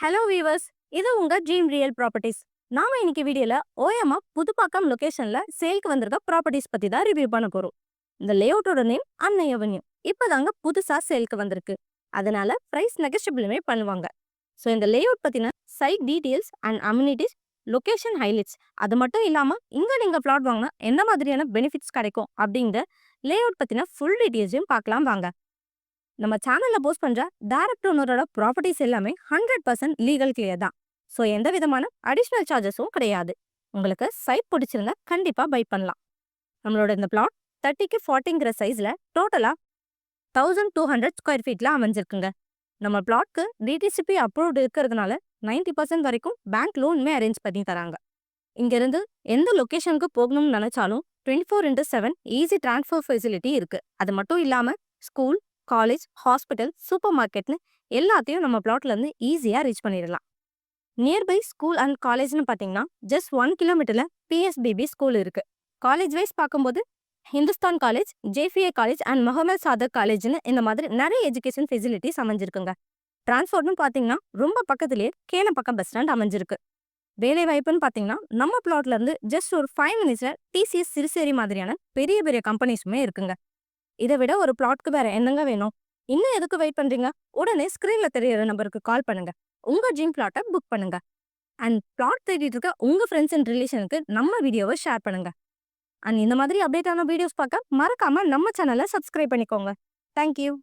Hello viewers, இது உங்க dream real properties. நாம இன்னைக்கு வீடியோல ஓயமா புதுப்பாக்கம் லொகேஷன்ல சேல்க்கு வந்திருக்க ப்ராப்பர்ட்டிஸ் பத்தி தான் ரிவ்யூ பண்ண போறோம். இந்த லேஅவுட்டோட நேம் அன்னை அவென்யூ. இப்பதாங்க புதுசா சேல்க்கு வந்திருக்கு. அதனால பிரைஸ் நெகோஷியபிளுமே பண்ணுவாங்க. ஸோ இந்த லேஅவுட் பத்தின site details and amenities, location highlights, அது மட்டும் இல்லாம இங்க நீங்க பிளாட் வாங்கினா என்ன மாதிரியான பெனிஃபிட்ஸ் கிடைக்கும் அப்படிங்கிற லேஅவுட் பத்தின ஃபுல் டீடைல்ஸையும் பார்க்கலாம் வாங்க. நம்ம சேனல்ல போஸ்ட் பண்ற டைரக்ட் ஓனரோட ப்ராப்பர்ட்டிஸ் எல்லாமே 100% லீகல் கிளியர் தான். ஸோ எந்த விதமான அடிஷ்னல் சார்ஜஸும் கிடையாது. உங்களுக்கு சைட் பிடிச்சிருந்தா கண்டிப்பா பை பண்ணலாம். நம்மளோட இந்த பிளாட் 30க்கு 40ங்கிற சைஸ்ல டோட்டலா 1200 ஸ்கொயர் ஃபீட்ல அமைஞ்சிருக்குங்க. நம்ம பிளாட்க்கு டிடிசிபி அப்ரூவ்டு இருக்கிறதுனால 90% வரைக்கும் பேங்க் லோனுமே அரேஞ்ச் பண்ணி தராங்க. இங்கிருந்து எந்த லொகேஷனுக்கு போகணும்னு நினைச்சாலும் 24x7 ஈஸி டிரான்ஸ்ஃபர் ஃபெசிலிட்டி இருக்கு. அது மட்டும் இல்லாம ஸ்கூல், காலேஜ், ஹாஸ்பிட்டல், சூப்பர் மார்க்கெட்னு எல்லாத்தையும் நம்ம பிளாட்ல இருந்து ஈஸியா ரீச் பண்ணிடலாம். நியர்பை ஸ்கூல் அண்ட் காலேஜ்னு பார்த்தீங்கன்னா ஜஸ்ட் 1 கிலோமீட்டர்ல பிஎஸ்பிபி ஸ்கூல் இருக்கு. காலேஜ் வைஸ் பார்க்கும்போது ஹிந்துஸ்தான் காலேஜ், ஜேஃபிஏ காலேஜ் அண்ட் முகமது சாதக் காலேஜ்னு இந்த மாதிரி நிறைய எஜுகேஷன் ஃபெசிலிட்டிஸ் அமைஞ்சிருக்குங்க. டிரான்ஸ்போர்ட்னு பார்த்தீங்கன்னா ரொம்ப பக்கத்துலேயே கேளம்பாக்கம் பஸ் ஸ்டாண்ட் அமைஞ்சிருக்கு. வேலை வாய்ப்புன்னு பார்த்தீங்கன்னா நம்ம பிளாட்ல இருந்து ஜஸ்ட் ஒரு 5 மினிட்ஸ்ல டிசிஎஸ், சிறுசேரி மாதிரியான பெரிய பெரிய கம்பெனிஸுமே இருக்குங்க. இதை விட ஒரு பிளாட்க்கு வேற என்னங்க வேணும்? இன்னும் எதுக்கு வெயிட் பண்றீங்க? உடனே ஸ்கிரீன்ல தெரியற நம்பருக்கு கால் பண்ணுங்க. உங்க ட்ரீம் பிளாட்டை புக் பண்ணுங்க. அண்ட் பிளாட் தேடிட்டு இருக்க உங்க ஃப்ரெண்ட்ஸ் அண்ட் ரிலேஷனுக்கு நம்ம வீடியோவை ஷேர் பண்ணுங்க. அண்ட் இந்த மாதிரி அப்டேட்டான வீடியோஸ் பார்க்க மறக்காம நம்ம சேனலை சப்ஸ்கிரைப் பண்ணிக்கோங்க. தேங்க்யூ.